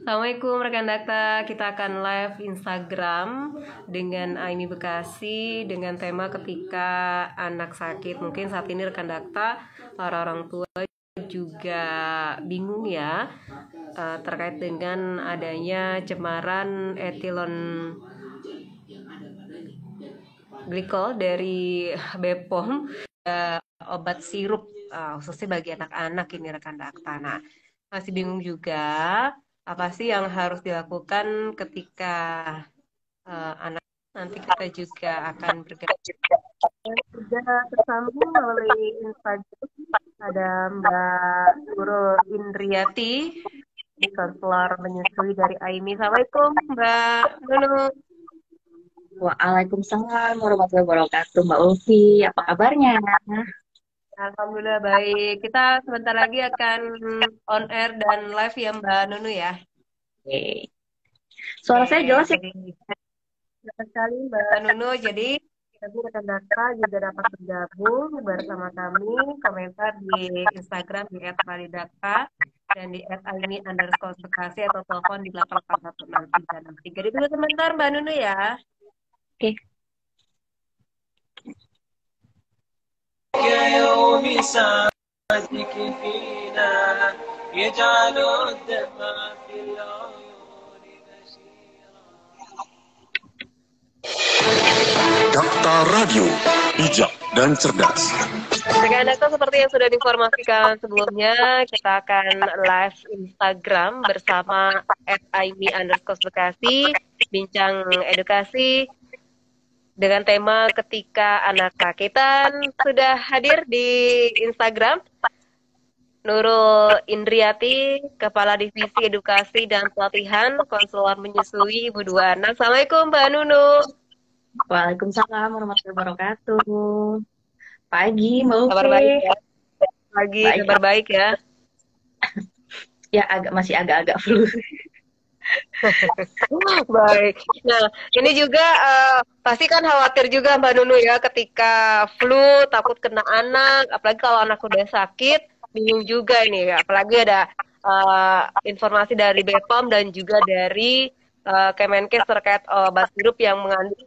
Assalamualaikum rekan Dakta, kita akan live Instagram dengan Aimi Bekasi dengan tema ketika anak sakit. Mungkin saat ini rekan Dakta, para orang tua juga bingung ya terkait dengan adanya cemaran etilon glikol dari BPOM, obat sirup khususnya bagi anak-anak ini rekan Dakta. Nah, masih bingung juga apa sih yang harus dilakukan ketika anak, nanti kita juga akan bergerak juga tersambung melalui Instagram. Ada Mbak Nurul Indriati, konselor menyusui dari Aimi. Assalamualaikum Mbak Nunung. Waalaikumsalam warahmatullahi wabarakatuh, Mbak Ulfi. Apa kabarnya? Alhamdulillah baik. Kita sebentar lagi akan on air dan live ya Mbak Nunu ya. Oke. Oke, Suara saya jelas ya? jadi senang sekali Mbak Nunu. Jadi nanti rekan Dakta juga dapat bergabung bersama kami, komentar di Instagram di @validakta dan di @aini_bekasi atau telepon di 8816363. Jadi dulu sebentar Mbak Nunu ya. Oke. يوم سعدك فينا يجعل الدمع في العيون نشيرا. Dakta Radio, bijak dan cerdas. Rekan Dakta, seperti yang sudah diinformasikan sebelumnya, kita akan live Instagram bersama @aimi_bekasi, bincang edukasi dengan tema ketika anak sakitan. Sudah hadir di Instagram Nurul Indriati, Kepala Divisi Edukasi dan Pelatihan, Konselor Menyusui Ibu Dua Anak. Assalamualaikum Mbak Nunu. Waalaikumsalam warahmatullahi wabarakatuh. Pagi, Mbak Kabar Ulfi. baik ya? Pagi, Baik. kabar baik ya? Ya, masih agak-agak flu. Baik. Nah, ini juga pasti kan khawatir juga Mbak Nunu ya ketika flu, takut kena anak, apalagi kalau anak udah sakit, bingung juga ini ya. Apalagi ada informasi dari BPOM dan juga dari Kemenkes terkait obat sirup yang mengandung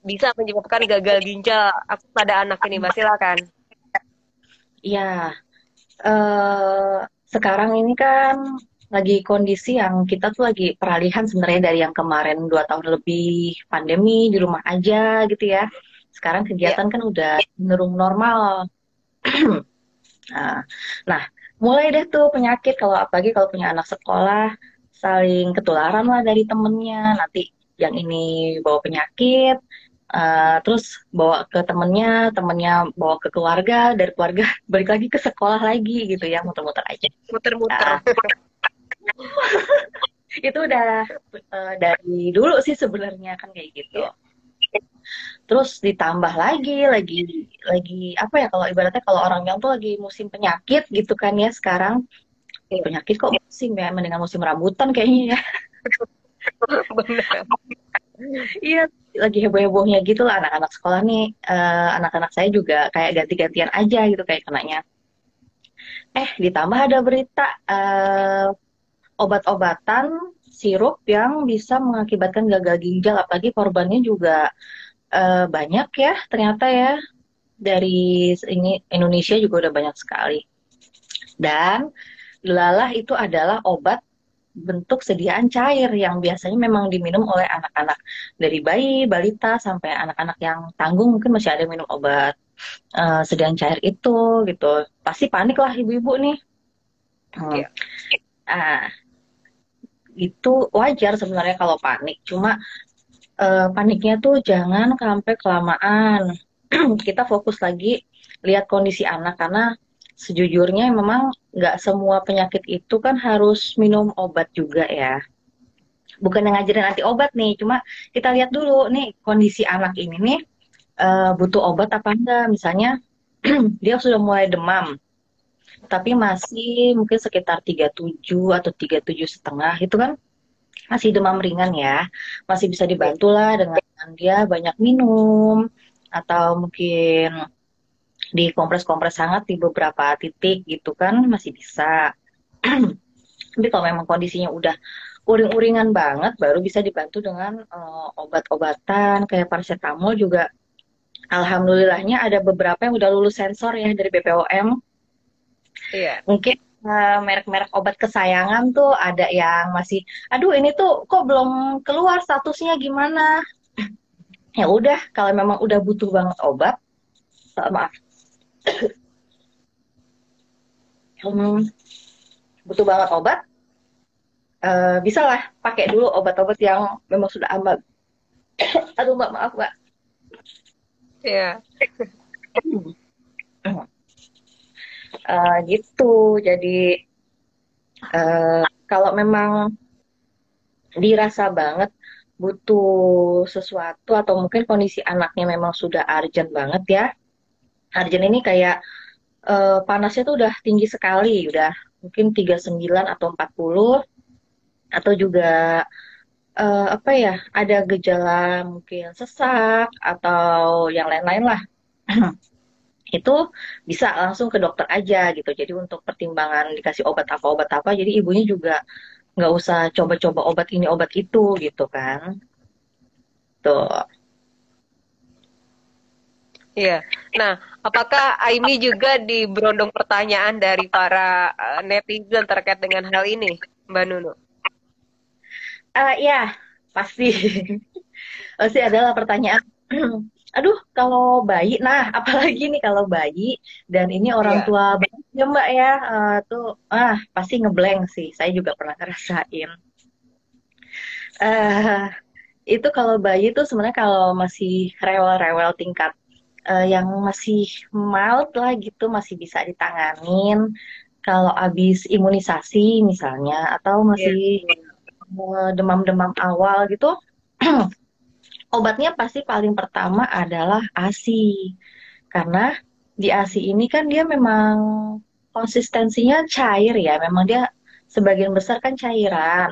bisa menyebabkan gagal ginjal pada anak ini. Mbak silakan. Iya. Sekarang ini kan lagi kondisi yang kita tuh lagi peralihan sebenarnya dari yang kemarin 2 tahun lebih pandemi di rumah aja gitu ya. Sekarang kegiatan kan udah cenderung normal. Nah, mulai deh tuh penyakit kalau apalagi kalau punya anak sekolah saling ketularan lah dari temennya. Nanti yang ini bawa penyakit, terus bawa ke temennya, temennya bawa ke keluarga, dari keluarga balik lagi ke sekolah lagi gitu ya, muter-muter aja. Muter-muter. Nah, itu udah dari dulu sih sebenarnya kan kayak gitu. Terus ditambah lagi apa ya kalau ibaratnya kalau orang yang tuh lagi musim penyakit gitu kan ya sekarang penyakit kok musim ya mendingan musim rambutan kayaknya ya. Benar. Iya lagi heboh-hebohnya gitu lah anak-anak sekolah nih anak-anak saya juga kayak ganti-gantian aja gitu kayak kenanya. Ditambah ada berita obat-obatan sirup yang bisa mengakibatkan gagal ginjal apalagi korbannya juga banyak ya ternyata ya dari ini Indonesia juga udah banyak sekali. Dan Delalah itu adalah obat bentuk sediaan cair yang biasanya memang diminum oleh anak-anak dari bayi, balita sampai anak-anak yang tanggung mungkin masih ada minum obat sediaan cair itu gitu. Pasti panik lah ibu-ibu nih. Hmm. Iya. Ah, itu wajar sebenarnya kalau panik. Cuma paniknya tuh jangan sampai kelamaan. Kita fokus lagi lihat kondisi anak karena sejujurnya memang nggak semua penyakit itu kan harus minum obat juga ya. Bukan yang ngajarin anti obat nih, cuma kita lihat dulu nih kondisi anak ini nih butuh obat apa enggak. Misalnya dia sudah mulai demam, tapi masih mungkin sekitar 37 atau 37,5 itu kan masih demam ringan ya, masih bisa dibantu lah dengan dia banyak minum atau mungkin di kompres-kompres hangat di beberapa titik gitu kan masih bisa. Tapi kalau memang kondisinya udah uring-uringan banget, baru bisa dibantu dengan obat-obatan kayak paracetamol juga. Alhamdulillahnya ada beberapa yang udah lulus sensor ya dari BPOM. Iya. Mungkin merek-merek obat kesayangan tuh ada yang masih, aduh ini tuh kok belum keluar statusnya gimana? Ya udah, kalau memang udah butuh banget obat, maaf, hmm, butuh banget obat, bisa lah pakai dulu obat-obat yang memang sudah aman. Aduh mbak, maaf mbak. Iya. Gitu. Jadi kalau memang dirasa banget butuh sesuatu atau mungkin kondisi anaknya memang sudah urgent banget ya. Urgent ini kayak panasnya tuh udah tinggi sekali, udah mungkin 39 atau 40 atau juga apa ya, ada gejala mungkin sesak atau yang lain-lain lah. Itu bisa langsung ke dokter aja gitu. Jadi untuk pertimbangan dikasih obat apa, jadi ibunya juga nggak usah coba-coba obat ini obat itu gitu kan. Tuh. Iya. Nah, apakah Aimi juga diberondong pertanyaan dari para netizen terkait dengan hal ini, Mbak Nunu? Ya, pasti. Pasti adalah pertanyaan. Aduh, kalau bayi, nah apalagi nih kalau bayi dan ini orang Iya. tua banget ya Mbak ya, tuh pasti ngeblank sih. Saya juga pernah ngerasain. eh itu kalau bayi tuh sebenarnya kalau masih rewel-rewel tingkat yang masih mild lah gitu, masih bisa ditanganin. Kalau habis imunisasi misalnya, atau Iya. masih demam-demam awal gitu, obatnya pasti paling pertama adalah ASI. Karena di ASI ini kan dia memang konsistensinya cair ya, memang dia sebagian besar kan cairan.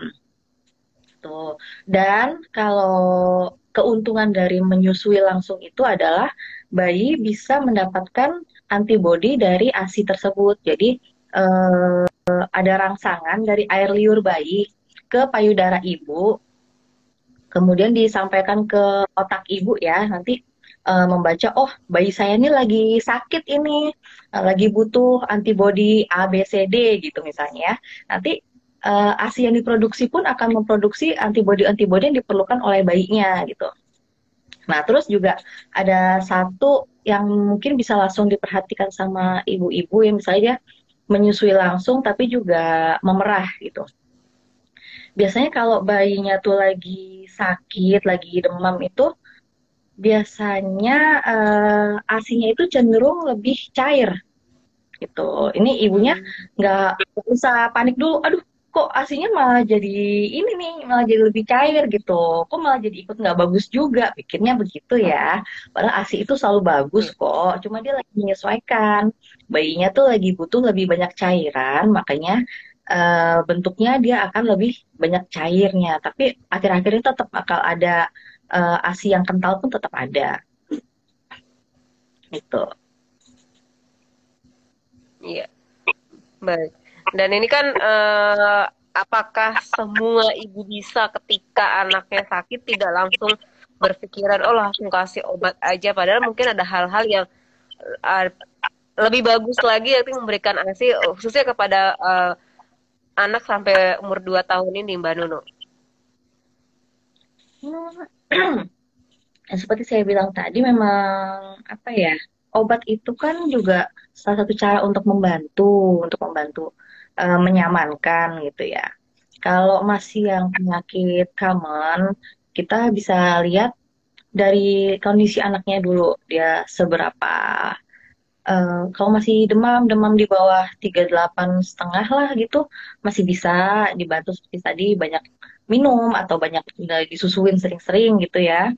Tuh. Dan kalau keuntungan dari menyusui langsung itu adalah bayi bisa mendapatkan antibodi dari ASI tersebut. Jadi ada rangsangan dari air liur bayi ke payudara ibu, kemudian disampaikan ke otak ibu ya, nanti membaca, oh bayi saya ini lagi sakit ini, lagi butuh antibodi A, B, C, D gitu misalnya ya. Nanti ASI yang diproduksi pun akan memproduksi antibodi-antibodi yang diperlukan oleh bayinya gitu. Nah, terus juga ada satu yang mungkin bisa langsung diperhatikan sama ibu-ibu yang misalnya dia menyusui langsung tapi juga memerah gitu. Biasanya kalau bayinya tuh lagi sakit, lagi demam itu biasanya ASINya itu cenderung lebih cair gitu. Ini ibunya Hmm. nggak usah panik dulu. Aduh, kok ASINya malah jadi ini nih, malah jadi lebih cair gitu. Kok malah jadi ikut nggak bagus juga. Pikirnya begitu ya. Padahal ASI itu selalu bagus Iya. kok. Cuma dia lagi menyesuaikan. Bayinya tuh lagi butuh lebih banyak cairan, makanya bentuknya dia akan lebih banyak cairnya. Tapi akhir-akhirnya tetap bakal ada ASI yang kental pun tetap ada. Gitu. Iya. Baik. Dan ini kan apakah semua ibu bisa ketika anaknya sakit tidak langsung berpikiran, oh langsung kasih obat aja. Padahal mungkin ada hal-hal yang eh, lebih bagus lagi yaitu memberikan ASI khususnya kepada anak sampai umur 2 tahun ini, Mbak Nunu. Ya, seperti saya bilang tadi, memang apa ya, obat itu kan juga salah satu cara untuk membantu menyamankan gitu ya. Kalau masih yang penyakit common, kita bisa lihat dari kondisi anaknya dulu, dia seberapa. Kalau masih demam, demam di bawah 38,5 lah gitu, masih bisa dibantu seperti tadi, banyak minum atau banyak disusuin sering-sering gitu ya,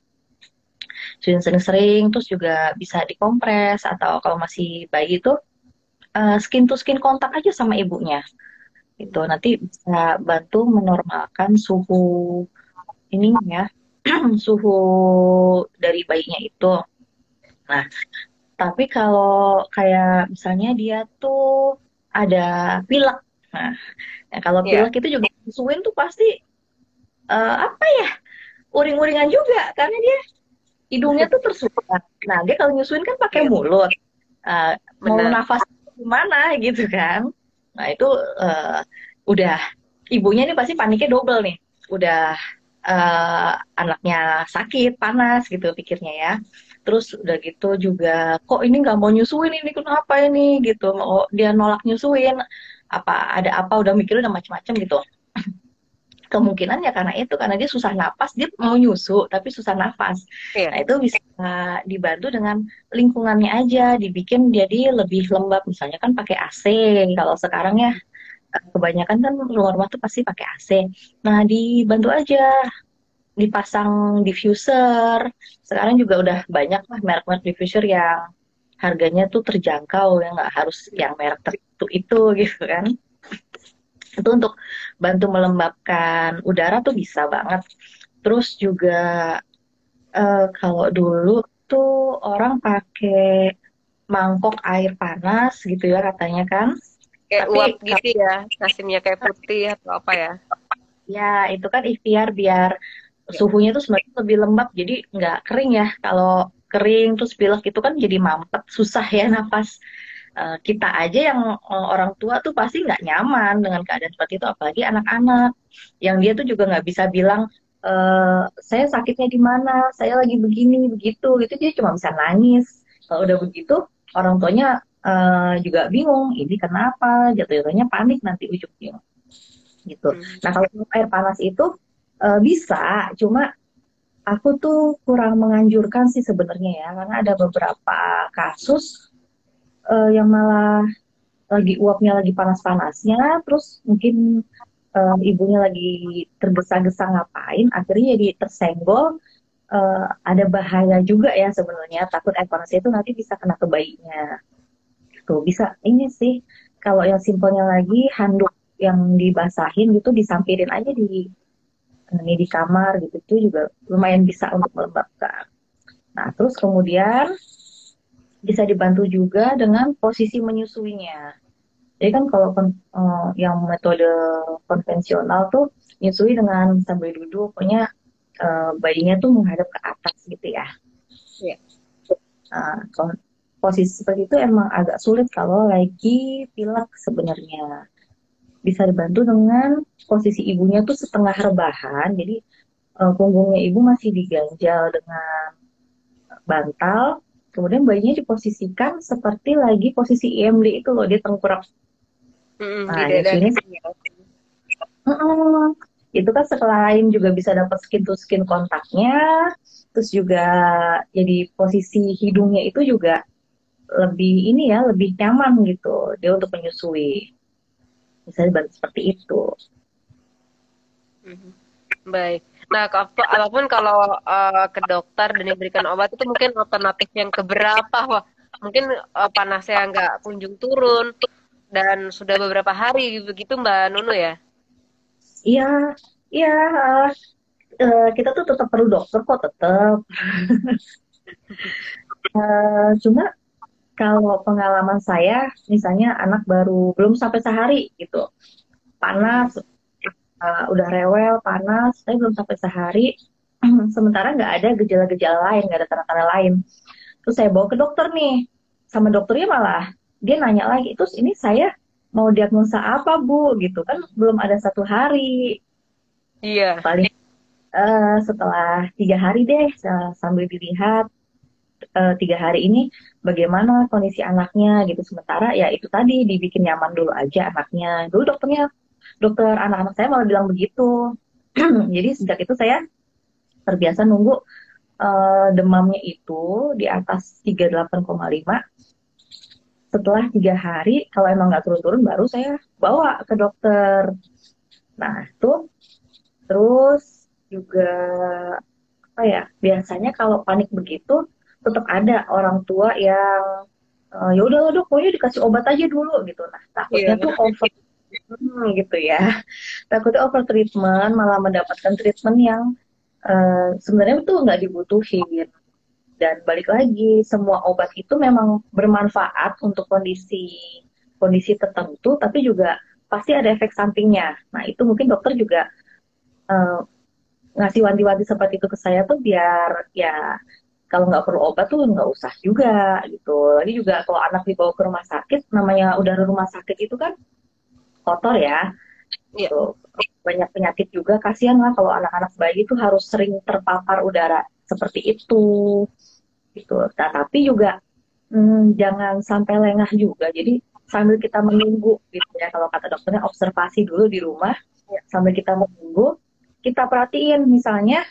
sering-sering, terus juga bisa dikompres, atau kalau masih bayi itu skin to skin kontak aja sama ibunya itu nanti bisa bantu menormalkan suhu ininya ya, suhu dari bayinya itu. Nah, tapi kalau kayak misalnya dia tuh ada pilek, Nah, ya kalau Iya, pilek itu juga nyusuin tuh pasti apa ya, uring-uringan juga karena dia hidungnya tuh tersurat. Nah, dia kalau nyusuin kan pakai iya, mulut. Eh, mau benar. nafas gimana gitu kan. Nah, itu eh, udah ibunya ini pasti paniknya double nih. Udah anaknya sakit, panas gitu pikirnya ya. Terus udah gitu juga, kok ini nggak mau nyusuin ini kenapa ini gitu. Mau dia nolak nyusuin. Apa ada apa udah mikir udah macam-macam gitu. Kemungkinan ya karena itu, karena dia susah napas, dia mau nyusu tapi susah napas. Iya. Nah, itu bisa dibantu dengan lingkungannya aja, dibikin jadi lebih lembab. Misalnya kan pakai AC. Kalau sekarang ya kebanyakan kan luar rumah tuh pasti pakai AC. Nah, dibantu aja dipasang diffuser. Sekarang juga udah banyak lah merek-merek diffuser yang harganya tuh terjangkau, ya nggak harus yang merek tertentu itu gitu kan. Itu untuk bantu melembabkan udara tuh bisa banget. Terus juga kalau dulu tuh orang pakai mangkok air panas gitu ya katanya kan. Kayak Tapi uap gitu ya, nasinya kayak putih atau apa ya? ya itu kan ikhtiar biar Iya. suhunya tuh sebenarnya lebih lembab jadi nggak kering ya. Kalau kering terus pilek itu kan jadi mampet, susah ya napas. Kita aja yang orang tua tuh pasti nggak nyaman dengan keadaan seperti itu, apalagi anak-anak yang dia tuh juga nggak bisa bilang saya sakitnya di mana, saya lagi begini begitu, itu dia cuma bisa nangis. Kalau udah begitu orang tuanya juga bingung, ini kenapa, jatuh-jatuhnya panik nanti ujungnya gitu. Hmm. Nah kalau air panas itu bisa, cuma aku tuh kurang menganjurkan sih sebenarnya ya, karena ada beberapa kasus yang malah lagi uapnya lagi panas-panasnya, terus mungkin ibunya lagi tergesa-gesa ngapain, akhirnya jadi tersenggol. Ada bahaya juga ya sebenarnya, takut air panas itu nanti bisa kena ke bayinya. Tuh bisa ini sih, kalau yang simpelnya lagi handuk yang dibasahin gitu disampirin aja di kamar gitu, itu juga lumayan bisa untuk melembabkan. Nah, terus kemudian bisa dibantu juga dengan posisi menyusuinya. Jadi kan kalau yang metode konvensional tuh nyusui dengan sambil duduk, pokoknya bayinya tuh menghadap ke atas gitu ya. Iya. Nah, kalau posisi seperti itu emang agak sulit kalau lagi pilek sebenarnya. Bisa dibantu dengan posisi ibunya tuh setengah rebahan, jadi punggungnya ibu masih diganjal dengan bantal, kemudian bayinya diposisikan seperti lagi posisi IMD itu loh, dia tengkurap. Di Nah, dada nyusuinnya gitu ya. mm, itu kan selain juga bisa dapat skin to skin kontaknya, terus juga jadi posisi hidungnya itu juga lebih ini ya, lebih nyaman gitu dia untuk menyusui. Bisa dibantu seperti itu. Mhm. Baik. Nah, apapun kalau ke dokter dan diberikan obat itu mungkin alternatif yang keberapa? Wah, mungkin panasnya nggak kunjung turun dan sudah beberapa hari begitu Mbak Nunu ya? Iya, iya, kita tuh tetap perlu dokter kok tetap. Cuma kalau pengalaman saya, misalnya anak baru belum sampai sehari gitu, panas, Mhm. udah rewel, panas, tapi belum sampai sehari, sementara nggak ada gejala-gejala lain, nggak ada tanda-tanda lain. Terus saya bawa ke dokter nih, sama dokternya malah dia nanya lagi, terus ini saya mau diagnosa apa Bu? Gitu kan belum ada 1 hari, Iya. paling setelah 3 hari deh sambil dilihat 3 hari ini bagaimana kondisi anaknya gitu. Sementara ya itu tadi dibikin nyaman dulu aja anaknya. Dulu dokter anak-anak saya malah bilang begitu. Jadi sejak itu saya terbiasa nunggu demamnya itu di atas 38,5. Setelah 3 hari, kalau emang nggak turun-turun, baru saya bawa ke dokter. Nah, itu terus juga apa ya? Biasanya kalau panik begitu, tetap ada orang tua yang ya udahlah dok, pokoknya dikasih obat aja dulu gitu. Nah, takutnya Iya. tuh over gitu ya. Takutnya over treatment, malah mendapatkan treatment yang sebenarnya tuh nggak dibutuhin. Dan balik lagi, semua obat itu memang bermanfaat untuk kondisi kondisi tertentu, tapi juga pasti ada efek sampingnya. Nah itu mungkin dokter juga ngasih wanti-wanti seperti itu ke saya tuh biar ya kalau nggak perlu obat tuh nggak usah juga gitu. Lagi juga kalau anak dibawa ke rumah sakit, namanya udara rumah sakit itu kan kotor ya, Iya. tuh banyak penyakit juga. Kasihan lah kalau anak-anak bayi itu harus sering terpapar udara seperti itu gitu. Nah, tapi juga jangan sampai lengah juga. Jadi sambil kita menunggu gitu ya, kalau kata dokternya observasi dulu di rumah sambil kita menunggu, kita perhatiin misalnya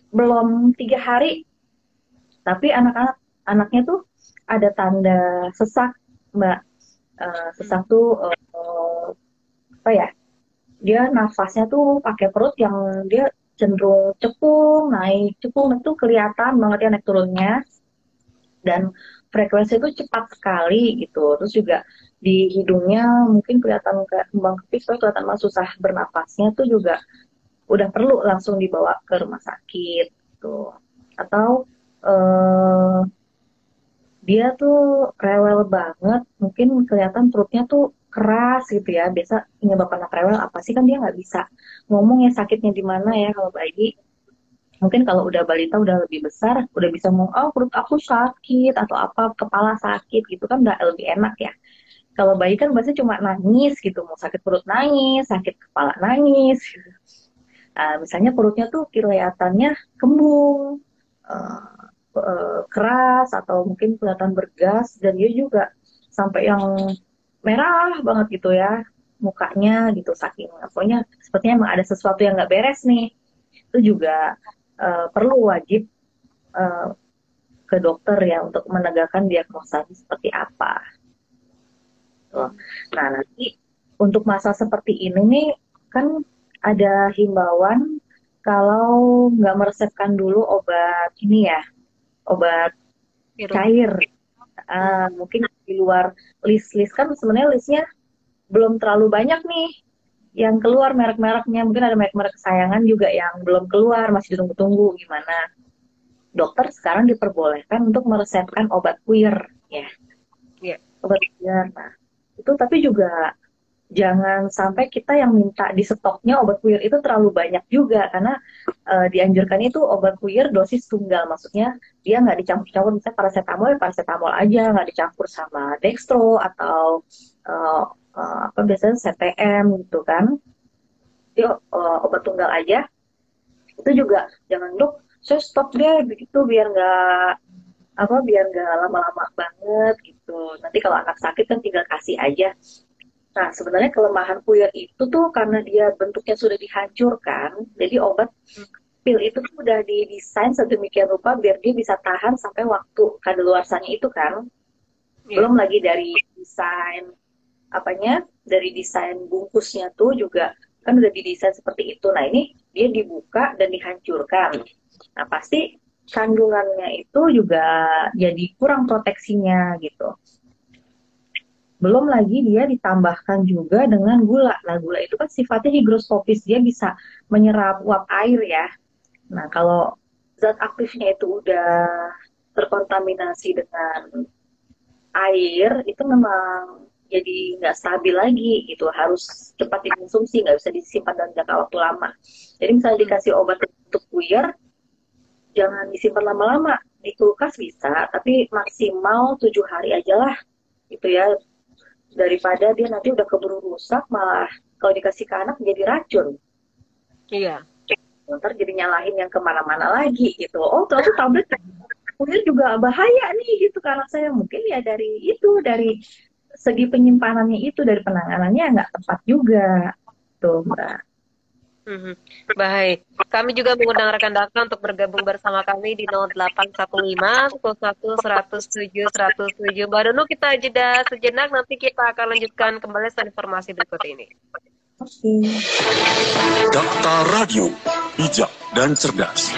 belum 3 hari tapi anaknya tuh ada tanda sesak, Mbak. Sesak tuh apa ya? Dia nafasnya tuh pakai perut yang dia cenderung cekung itu kelihatan banget ya naik turunnya, dan frekuensi itu cepat sekali gitu. Terus juga di hidungnya mungkin kelihatan kayak kembang kepis, kelihatan mah susah bernapasnya tuh juga udah perlu langsung dibawa ke rumah sakit gitu. Atau dia tuh rewel banget, mungkin kelihatan perutnya tuh keras gitu ya. Biasa penyebab anak rewel apa sih, kan dia nggak bisa ngomong ya sakitnya di mana ya kalau bayi. Mungkin kalau udah balita udah lebih besar, udah bisa ngomong, oh perut aku sakit atau apa, kepala sakit gitu kan udah lebih enak ya. Kalau bayi kan biasanya cuma nangis gitu, mau sakit perut nangis, sakit kepala nangis. Gitu. Misalnya perutnya tuh kelihatannya kembung, keras atau mungkin kelihatan bergas, dan dia juga sampai yang merah banget gitu ya mukanya gitu, saking pokoknya sepertinya emang ada sesuatu yang nggak beres nih. Itu juga perlu wajib uh, ke dokter ya untuk menegakkan diagnosa seperti apa. Tuh. Nah nanti untuk masa seperti ini nih kan ada himbauan kalau nggak meresepkan dulu obat ini ya, obat cair. Mungkin di luar list-list kan sebenarnya listnya belum terlalu banyak nih yang keluar merek-mereknya. Mungkin ada merek-merek kesayangan juga yang belum keluar, masih ditunggu-tunggu gimana. Dokter sekarang diperbolehkan untuk meresepkan obat puyer ya. Yeah. Obat puyer. Nah, itu tapi juga jangan sampai kita yang minta di stoknya obat puyer itu terlalu banyak juga, karena dianjurkan itu obat puyer dosis tunggal, maksudnya dia nggak dicampur-campur, misalnya paracetamol aja, nggak dicampur sama dextro atau apa biasanya CTM gitu kan. Itu obat tunggal aja. Itu juga jangan, dok saya stop deh begitu biar nggak lama-lama banget gitu. Nanti kalau anak sakit kan tinggal kasih aja. Nah, sebenarnya kelemahan puyer itu tuh karena dia bentuknya sudah dihancurkan, jadi obat pil itu tuh udah didesain sedemikian rupa biar dia bisa tahan sampai waktu kadaluarsanya itu kan. Belum lagi dari desain dari desain bungkusnya tuh juga kan udah didesain seperti itu. Nah, ini dia dibuka dan dihancurkan. Nah, pasti kandungannya itu juga jadi kurang proteksinya gitu. Belum lagi dia ditambahkan juga dengan gula. Nah, gula itu kan sifatnya higroskopis, dia bisa menyerap uap air ya. Nah, kalau zat aktifnya itu udah terkontaminasi dengan air, itu memang jadi nggak stabil lagi gitu. Harus cepat dikonsumsi, nggak bisa disimpan dalam jangka waktu lama. Jadi misalnya dikasih obat untuk puyer, jangan disimpan lama-lama. Di kulkas bisa, tapi maksimal 7 hari aja lah gitu ya. Daripada dia nanti udah keburu rusak, malah kalau dikasih ke anak jadi racun. Iya. Ntar jadi nyalahin yang kemana-mana lagi gitu. Oh ternyata tablet puyer juga bahaya nih gitu ke anak saya. Mungkin ya dari segi penyimpanannya itu, dari penanganannya nggak tepat juga tuh Mbak. Baik. Kami juga mengundang rekan-rekan untuk bergabung bersama kami di 0815 11 107 107. Mbak Nunu, kita jeda sejenak, nanti kita akan lanjutkan kembali setelah informasi berikut ini. Oke. Dakta Radio, bijak dan cerdas.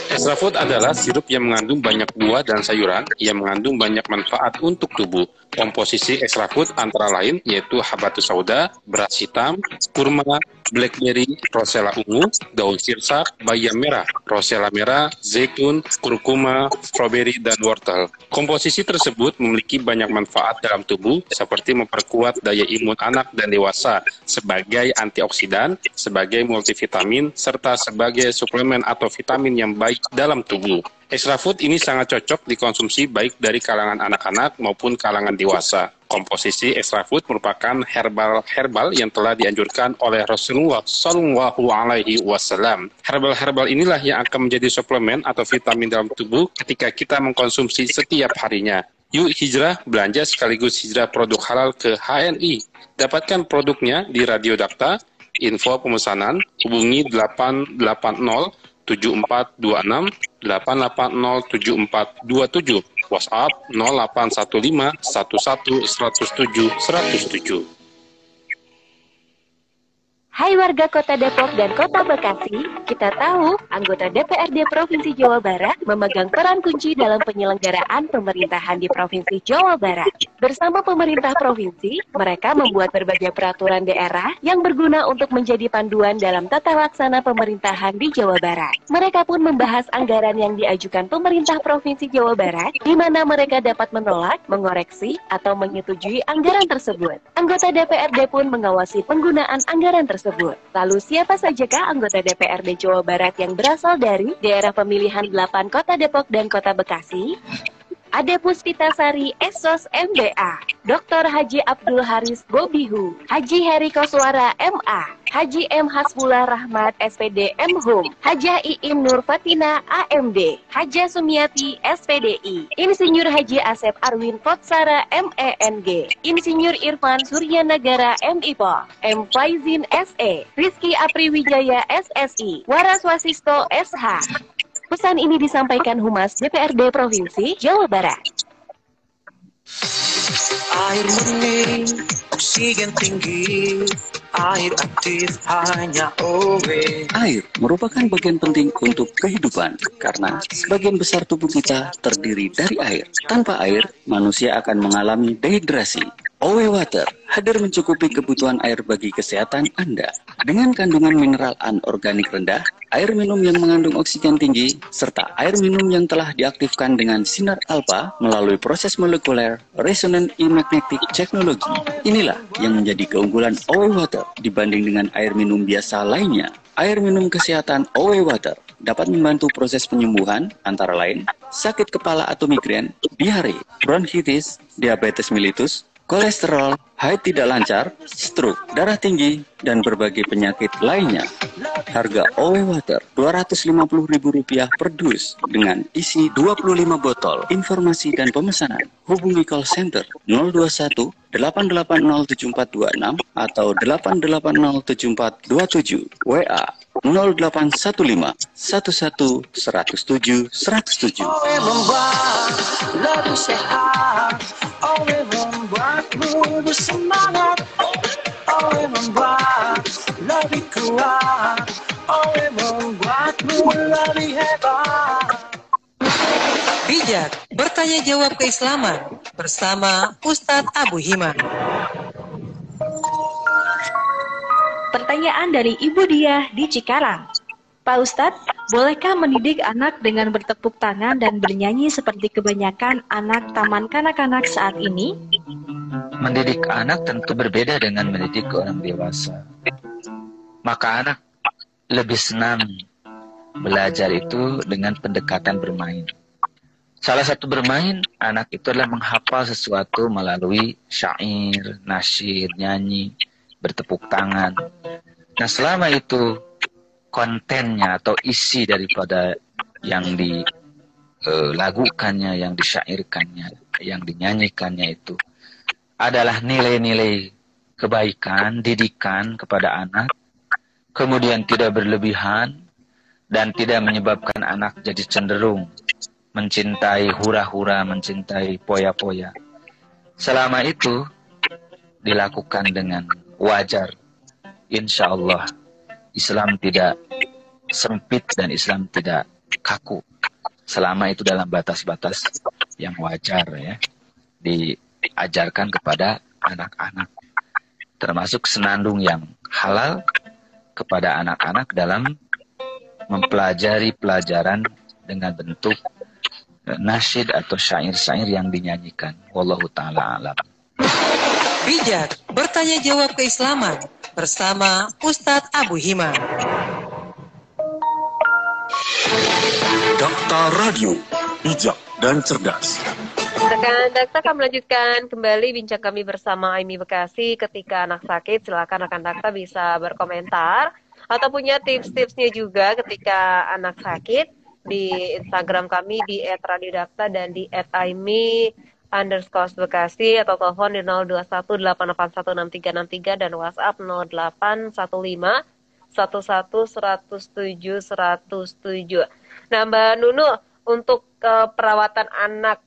Extra food adalah sirup yang mengandung banyak buah dan sayuran yang mengandung banyak manfaat untuk tubuh. Komposisi extra food antara lain yaitu habatus sauda, beras hitam, kurma, blackberry, rosella ungu, daun sirsak, bayam merah, rosella merah, zaitun, kurkuma, stroberi, dan wortel. Komposisi tersebut memiliki banyak manfaat dalam tubuh seperti memperkuat daya imun anak dan dewasa sebagai antioksidan, sebagai multivitamin, serta sebagai suplemen atau vitamin yang baik dalam tubuh. Extra food ini sangat cocok dikonsumsi baik dari kalangan anak-anak maupun kalangan dewasa. Komposisi extra food merupakan herbal yang telah dianjurkan oleh Rasulullah Shallallahu Alaihi Wasallam. Herbal inilah yang akan menjadi suplemen atau vitamin dalam tubuh ketika kita mengkonsumsi setiap harinya. Yuk hijrah, belanja sekaligus hijrah produk halal ke HNI. Dapatkan produknya di Radio Dakta. Info pemesanan hubungi 880 7426 880 7427, WhatsApp 0815 11 107 107. Hai warga Kota Depok dan Kota Bekasi, kita tahu anggota DPRD Provinsi Jawa Barat memegang peran kunci dalam penyelenggaraan pemerintahan di Provinsi Jawa Barat. Bersama pemerintah provinsi, mereka membuat berbagai peraturan daerah yang berguna untuk menjadi panduan dalam tata laksana pemerintahan di Jawa Barat. Mereka pun membahas anggaran yang diajukan pemerintah Provinsi Jawa Barat, di mana mereka dapat menolak, mengoreksi, atau menyetujui anggaran tersebut. Anggota DPRD pun mengawasi penggunaan anggaran tersebut. Lalu siapa sajakah anggota DPRD Jawa Barat yang berasal dari daerah pemilihan 8 Kota Depok dan Kota Bekasi? Ade Puspitasari Esos MBA, Dr. Haji Abdul Haris Bobihu, Haji Heri Koswara MA, Haji M. Hasbullah Rahmat SPD MHUM, Hajah Iim Nur Fatina AMD, Hajah Sumiati SPDI, Insinyur Haji Asep Arwin Potsara MENG, Insinyur Irfan Suryanagara MIPO, M. Faizin SE, Rizky Apriwijaya SSI, Waras Wasisto SH. Pesan ini disampaikan Humas DPRD Provinsi Jawa Barat. Air murni, oksigen tinggi, air aktif hanya OW. Air merupakan bagian penting untuk kehidupan karena sebagian besar tubuh kita terdiri dari air. Tanpa air, manusia akan mengalami dehidrasi. OW Water hadir mencukupi kebutuhan air bagi kesehatan Anda. Dengan kandungan mineral anorganik rendah, air minum yang mengandung oksigen tinggi, serta air minum yang telah diaktifkan dengan sinar alfa melalui proses molekuler resonant magnetic technology. Inilah yang menjadi keunggulan OW Water dibanding dengan air minum biasa lainnya. Air minum kesehatan OW Water dapat membantu proses penyembuhan antara lain sakit kepala atau migrain, diare, bronkitis, diabetes mellitus, kolesterol, haid tidak lancar, stroke, darah tinggi, dan berbagai penyakit lainnya. Harga OW Water Rp250.000 per dus dengan isi 25 botol. Informasi dan pemesanan hubungi call center 021 8807426 atau 8807427, WA 0815 11 107 107. OW membuat lebih sehat, OW membuatmu bersemangat, OW membuat lebih kuat, OW membuatmu lebih hebat. Bijak bertanya jawab keislaman bersama Ustadz Abu Himam. Pertanyaan dari Ibu Diah di Cikarang. Pak Ustadz, bolehkah mendidik anak dengan bertepuk tangan dan bernyanyi seperti kebanyakan anak taman kanak-kanak saat ini? Mendidik anak tentu berbeda dengan mendidik orang dewasa. Maka anak lebih senang belajar itu dengan pendekatan bermain. Salah satu bermain, anak itu adalah menghafal sesuatu melalui syair, nasyid, nyanyi, bertepuk tangan. Nah, selama itu kontennya atau isi daripada yang dilagukannya, yang disyairkannya, yang dinyanyikannya itu adalah nilai-nilai kebaikan, didikan kepada anak, kemudian tidak berlebihan dan tidak menyebabkan anak jadi cenderung mencintai hura-hura, mencintai poya-poya. Selama itu dilakukan dengan wajar, insya Allah Islam tidak sempit dan Islam tidak kaku. Selama itu dalam batas-batas yang wajar ya. ajarkan kepada anak-anak. Termasuk senandung yang halal kepada anak-anak dalam mempelajari pelajaran dengan bentuk nasyid atau syair-syair yang dinyanyikan. Wallahu ta'ala alam. Bijak bertanya jawab keislaman bersama Ustadz Abu Hima. Dakta Radio, bijak dan cerdas. Rekan Dakta akan melanjutkan kembali bincang kami bersama Aimi Bekasi. Ketika anak sakit, silakan rekan Dakta bisa berkomentar atau punya tips-tipsnya juga ketika anak sakit di Instagram kami di @radiodakta dan di @aimi_Bekasi atau telepon di 0218816363 dan WhatsApp 08151107 107. Nah, Mbak Nunu, untuk perawatan anak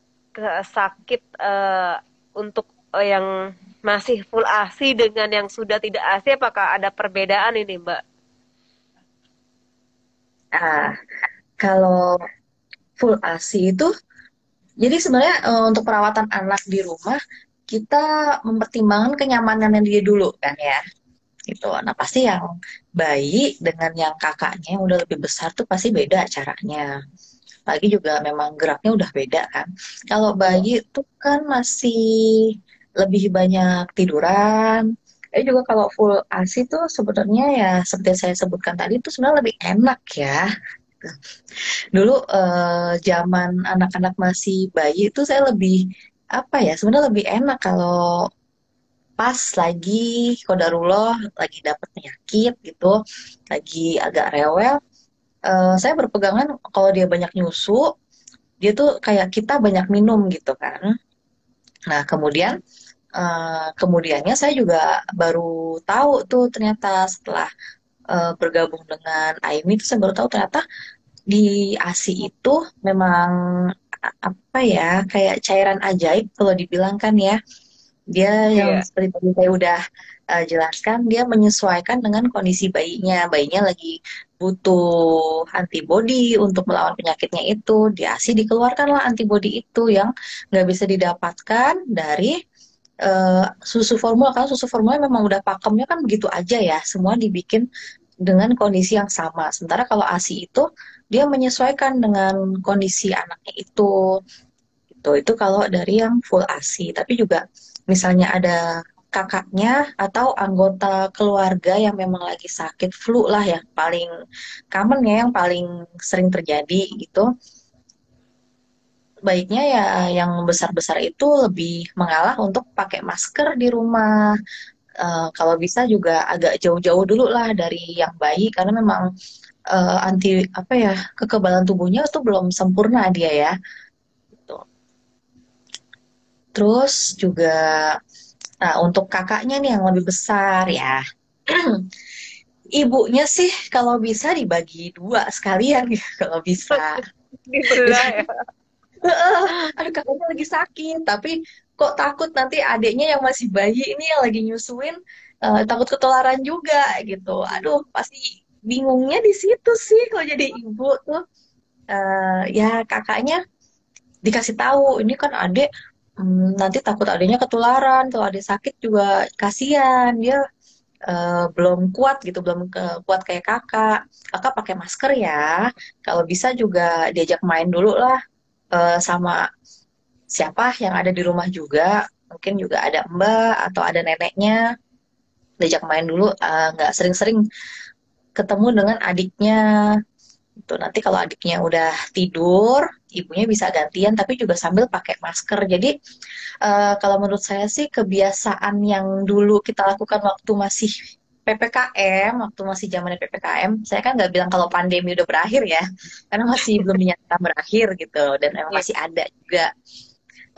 sakit untuk yang masih full ASI dengan yang sudah tidak ASI, apakah ada perbedaan ini, Mbak? Kalau full ASI itu, jadi sebenarnya untuk perawatan anak di rumah kita mempertimbangkan kenyamanan dia dulu kan ya, gitu. Nah pasti yang bayi dengan yang kakaknya yang udah lebih besar tuh pasti beda caranya. Lagi juga memang geraknya udah beda kan. Kalau bayi tuh kan masih lebih banyak tiduran. Juga kalau full ASI tuh sebenarnya ya seperti saya sebutkan tadi itu sebenarnya lebih enak ya. Dulu zaman anak-anak masih bayi itu saya lebih sebenarnya lebih enak kalau pas lagi qadarullah lagi dapat penyakit gitu, lagi agak rewel. Saya berpegangan kalau dia banyak nyusu, dia tuh kayak kita banyak minum gitu kan. Nah kemudiannya saya juga baru tahu tuh ternyata setelah bergabung dengan Aimi itu saya baru tahu ternyata di ASI itu memang kayak cairan ajaib kalau dibilang kan ya. Dia yang seperti tadi saya udah jelaskan, dia menyesuaikan dengan kondisi bayinya. Bayinya lagi butuh antibodi untuk melawan penyakitnya itu. Di ASI dikeluarkanlah antibodi itu yang nggak bisa didapatkan dari susu formula. Karena susu formula memang udah pakemnya kan begitu aja ya. Semua dibikin dengan kondisi yang sama. Sementara kalau ASI itu dia menyesuaikan dengan kondisi anaknya itu. Itu kalau dari yang full ASI. Tapi juga misalnya ada kakaknya atau anggota keluarga yang memang lagi sakit flu lah yang paling common ya, yang paling sering terjadi gitu. Baiknya ya yang besar-besar itu lebih mengalah untuk pakai masker di rumah. Kalau bisa juga agak jauh-jauh dulu lah dari yang bayi karena memang kekebalan tubuhnya itu belum sempurna dia ya. Gitu. Terus juga untuk kakaknya nih yang lebih besar ya. Ibunya sih kalau bisa dibagi 2 sekalian ya kalau bisa. Dibelah ya. Aduh kakaknya lagi sakit tapi kok takut nanti adiknya yang masih bayi ini yang lagi nyusuin takut ketularan juga gitu. Aduh pasti bingungnya di situ sih kalau jadi ibu tuh. Ya kakaknya dikasih tahu ini kan adik nanti takut adiknya ketularan, kalau adik sakit juga kasihan dia belum kuat gitu, belum kuat kayak kakak pakai masker ya, kalau bisa juga diajak main dulu lah sama siapa yang ada di rumah juga, mungkin juga ada mbak atau ada neneknya, diajak main dulu, nggak sering-sering ketemu dengan adiknya. Itu nanti kalau adiknya udah tidur, ibunya bisa gantian tapi juga sambil pakai masker. Jadi kalau menurut saya sih kebiasaan yang dulu kita lakukan waktu masih PPKM, waktu masih zamannya PPKM, saya kan nggak bilang kalau pandemi udah berakhir ya, karena masih belum dinyatakan berakhir gitu, dan emang masih ada juga.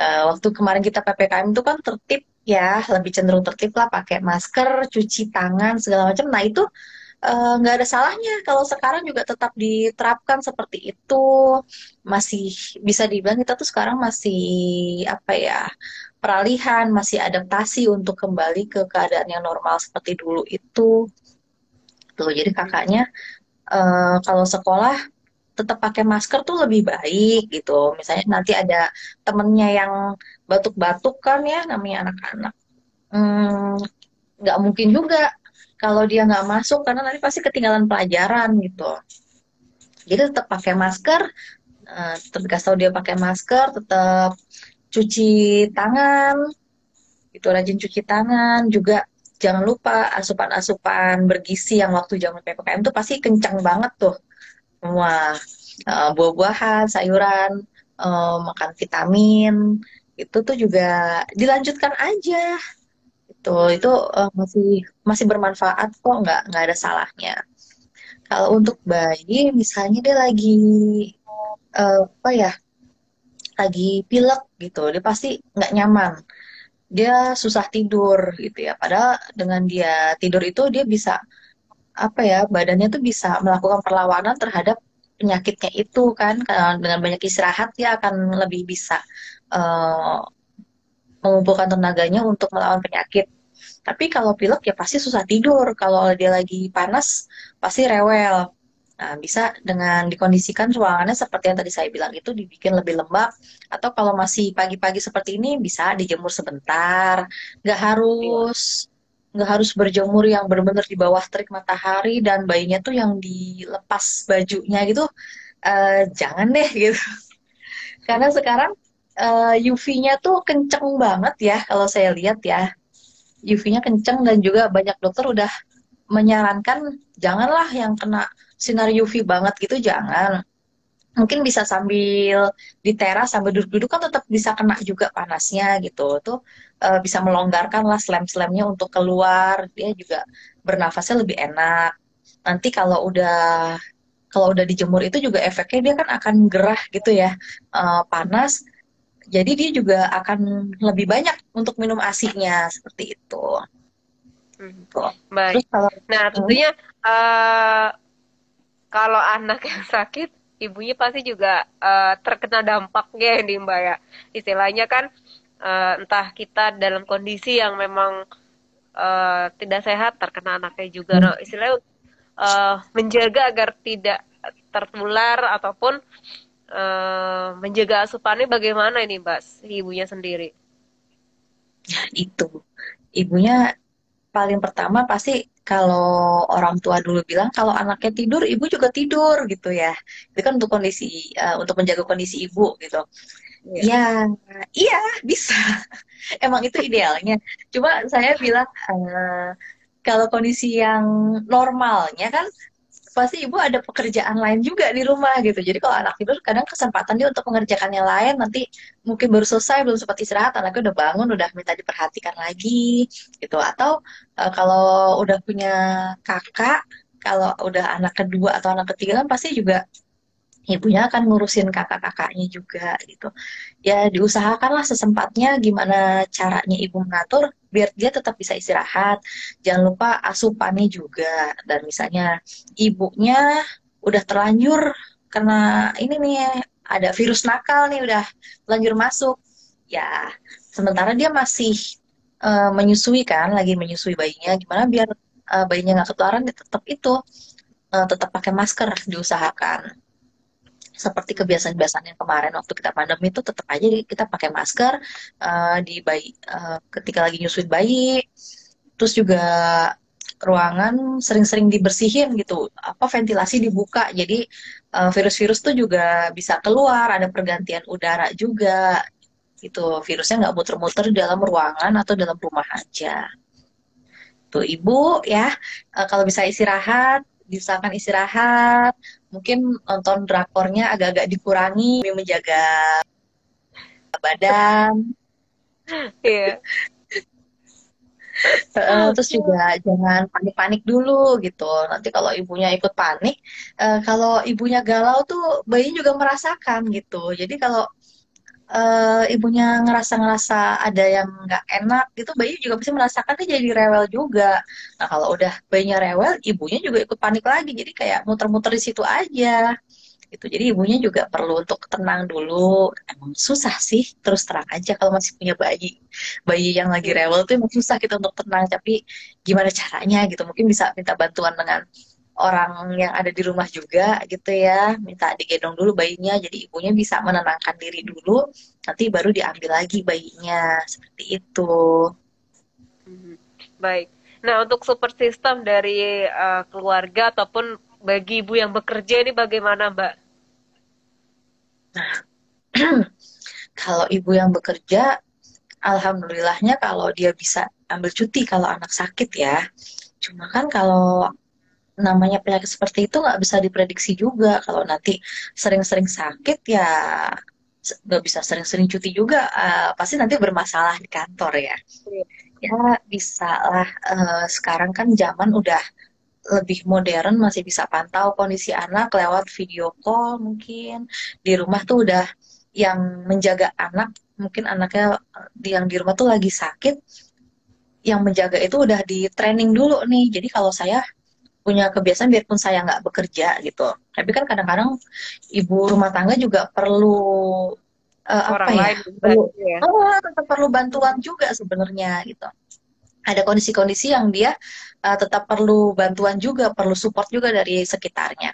Waktu kemarin kita PPKM itu kan tertib ya, lebih cenderung tertib lah, pakai masker, cuci tangan segala macam. Nah itu nggak ada salahnya kalau sekarang juga tetap diterapkan seperti itu. Masih bisa dibilang kita tuh sekarang masih peralihan, masih adaptasi untuk kembali ke keadaan yang normal seperti dulu itu. Tuh jadi kakaknya kalau sekolah tetap pakai masker tuh lebih baik gitu. Misalnya nanti ada temennya yang batuk-batuk kan ya, namanya anak-anak. Hmm, nggak mungkin juga kalau dia nggak masuk karena nanti pasti ketinggalan pelajaran gitu. Jadi tetap pakai masker, tetap dikasih tahu dia pakai masker, tetap cuci tangan, itu rajin cuci tangan, juga jangan lupa asupan-asupan bergizi yang waktu zaman PPKM tuh pasti kencang banget tuh semua. Buah-buahan, sayuran, makan vitamin, itu tuh juga dilanjutkan aja. Itu masih masih bermanfaat kok, nggak ada salahnya. Kalau untuk bayi, misalnya dia lagi apa ya, lagi pilek gitu, dia pasti nggak nyaman, dia susah tidur gitu ya. Padahal dengan dia tidur itu dia bisa apa ya, badannya tuh bisa melakukan perlawanan terhadap penyakitnya itu kan. Karena dengan banyak istirahat dia akan lebih bisa eh, mengumpulkan tenaganya untuk melawan penyakit. Tapi kalau pilek ya pasti susah tidur. Kalau dia lagi panas pasti rewel. Nah, bisa dengan dikondisikan ruangannya seperti yang tadi saya bilang itu, dibikin lebih lembab. Atau kalau masih pagi-pagi seperti ini bisa dijemur sebentar. Nggak harus nggak harus berjemur yang benar-benar di bawah terik matahari dan bayinya tuh yang dilepas bajunya gitu. Jangan deh gitu. Karena sekarang UV-nya tuh kenceng banget ya kalau saya lihat ya. UV-nya kenceng dan juga banyak dokter udah menyarankan janganlah yang kena sinar UV banget gitu, jangan. Mungkin bisa sambil di teras sambil duduk-duduk kan tetap bisa kena juga panasnya gitu. Tuh bisa melonggarkan lah slam-slamnya untuk keluar, dia juga bernafasnya lebih enak. Nanti kalau udah dijemur itu juga efeknya dia kan akan gerah gitu ya, panas. Jadi dia juga akan lebih banyak untuk minum ASI-nya seperti itu. Baik. Terus kalau Nah, tentunya kalau anak yang sakit, ibunya pasti juga terkena dampaknya nih Mbak ya. Istilahnya kan entah kita dalam kondisi yang memang tidak sehat, terkena anaknya juga. Nah, istilahnya menjaga agar tidak tertular ataupun menjaga asupannya bagaimana ini Mbak, ibunya sendiri? itu ibunya paling pertama pasti kalau orang tua dulu bilang kalau anaknya tidur, ibu juga tidur gitu ya. Itu kan untuk kondisi untuk menjaga kondisi ibu gitu. Ya, iya bisa. Emang itu idealnya. Cuma saya bilang kalau kondisi yang normalnya kan pasti ibu ada pekerjaan lain juga di rumah gitu. Jadi kalau anak tidur kadang kesempatan dia untuk mengerjakan yang lain, nanti mungkin baru selesai belum sempat istirahat, anaknya udah bangun udah minta diperhatikan lagi gitu. Atau kalau udah punya kakak, kalau udah anak kedua atau anak ketiga kan pasti juga ibunya akan ngurusin kakak-kakaknya juga gitu. Ya diusahakanlah sesempatnya gimana caranya ibu mengatur biar dia tetap bisa istirahat. Jangan lupa asupannya juga. Dan misalnya ibunya udah terlanjur karena ini nih ada virus nakal nih udah terlanjur masuk. Ya sementara dia masih menyusui kan, lagi menyusui bayinya, gimana biar bayinya nggak ketularan, dia tetap itu tetap pakai masker diusahakan. Seperti kebiasaan-kebiasaan yang kemarin waktu kita pandemi itu tetap aja kita pakai masker di bayi ketika lagi nyusuin bayi. Terus juga ruangan sering-sering dibersihin gitu, apa ventilasi dibuka, jadi virus-virus tuh juga bisa keluar, ada pergantian udara juga gitu, virusnya nggak muter-muter di dalam ruangan atau dalam rumah aja. Tuh ibu ya, kalau bisa istirahat, diusahakan istirahat, mungkin nonton drakornya agak-agak dikurangi demi menjaga badan. Iya. Terus juga jangan panik-panik dulu gitu. Nanti kalau ibunya ikut panik, kalau ibunya galau tuh bayi juga merasakan gitu. Jadi kalau ibunya ngerasa ada yang nggak enak gitu, bayi juga pasti merasakan, dia jadi rewel juga. Nah kalau udah bayinya rewel, ibunya juga ikut panik lagi. Jadi kayak muter-muter di situ aja gitu. Jadi ibunya juga perlu untuk tenang dulu. Emang susah sih, terus terang aja kalau masih punya bayi yang lagi rewel tuh emang susah kita untuk tenang. Tapi gimana caranya gitu? Mungkin bisa minta bantuan dengan orang yang ada di rumah juga gitu ya, minta digendong dulu bayinya, jadi ibunya bisa menenangkan diri dulu, nanti baru diambil lagi bayinya, seperti itu. Baik. Nah, untuk support system dari keluarga ataupun bagi ibu yang bekerja ini bagaimana, Mbak? Kalau ibu yang bekerja, alhamdulillahnya kalau dia bisa ambil cuti kalau anak sakit ya. Cuma kan kalau namanya penyakit seperti itu nggak bisa diprediksi juga. Kalau nanti sering-sering sakit ya nggak bisa sering-sering cuti juga. Pasti nanti bermasalah di kantor ya. Ya bisa lah. Sekarang kan zaman udah lebih modern, masih bisa pantau kondisi anak lewat video call mungkin. Di rumah tuh udah yang menjaga anak, mungkin anaknya yang di rumah tuh lagi sakit, yang menjaga itu udah di training dulu nih. Jadi kalau saya punya kebiasaan biarpun saya nggak bekerja gitu, tapi kan kadang-kadang ibu rumah tangga juga perlu apa Orang ya, lain perlu bantu ya. tetap perlu bantuan juga sebenarnya gitu. Ada kondisi-kondisi yang dia tetap perlu bantuan juga, perlu support juga dari sekitarnya.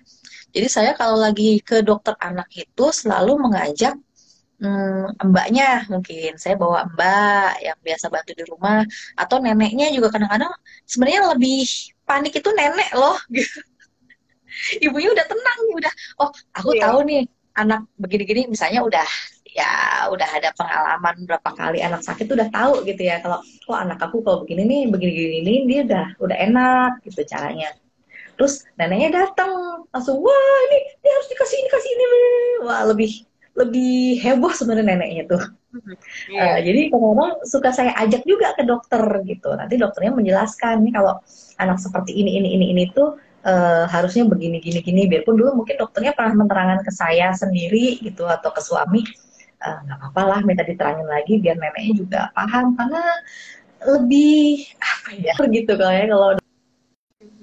Jadi saya kalau lagi ke dokter anak itu selalu mengajak mbaknya, mungkin saya bawa mbak yang biasa bantu di rumah, atau neneknya juga kadang-kadang sebenarnya lebih panik itu nenek loh. Gitu. Ibunya udah tenang, udah, oh aku Iya. tahu nih anak begini-gini, misalnya udah udah ada pengalaman berapa kali anak sakit tuh udah tahu gitu ya, kalau anak aku kalau begini nih begini-gini dia udah enak gitu caranya. Terus neneknya datang langsung, wah ini harus dikasih ini, wah lebih heboh sebenarnya neneknya tuh. Jadi kadang-kadang suka saya ajak juga ke dokter gitu. Nanti dokternya menjelaskan nih kalau anak seperti ini tuh harusnya begini gini. Biarpun dulu mungkin dokternya pernah menerangkan ke saya sendiri gitu atau ke suami, nggak apa-apa lah minta diterangin lagi biar neneknya juga paham, karena lebih apa ya gitu kalau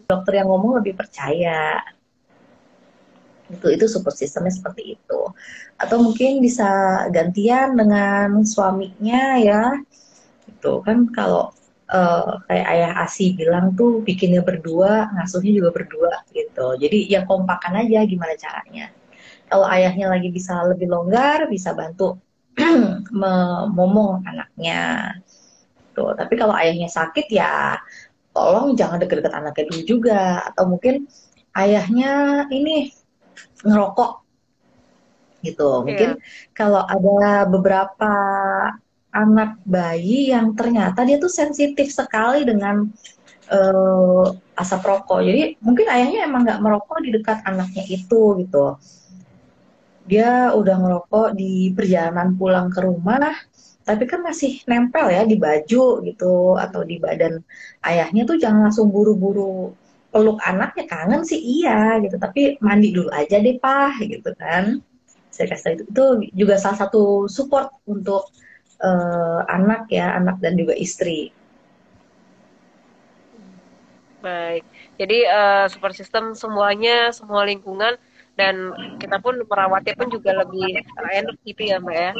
dokter yang ngomong lebih percaya. Itu support sistemnya seperti itu. Atau mungkin bisa gantian dengan suaminya ya. Itu kan kalau kayak ayah Asi bilang tuh bikinnya berdua, ngasuhnya juga berdua gitu. Jadi ya kompakan aja gimana caranya. Kalau ayahnya lagi bisa lebih longgar, bisa bantu memomong anaknya. Tuh, tapi kalau ayahnya sakit ya tolong jangan deket-deket anaknya dulu juga. Atau mungkin ayahnya ini ngerokok gitu. Mungkin kalau ada beberapa anak bayi yang ternyata dia tuh sensitif sekali dengan asap rokok. Jadi mungkin ayahnya emang nggak merokok di dekat anaknya itu gitu. Dia udah ngerokok di perjalanan pulang ke rumah, tapi kan masih nempel ya di baju gitu atau di badan ayahnya, tuh jangan langsung buru-buru peluk anaknya, kangen sih iya gitu, tapi mandi dulu aja deh Pak gitu kan. Saya kasih itu juga salah satu support untuk anak ya, anak dan juga istri. Baik. Jadi support system semuanya, semua lingkungan, dan kita pun merawatnya pun juga lebih enak gitu ya Mbak ya.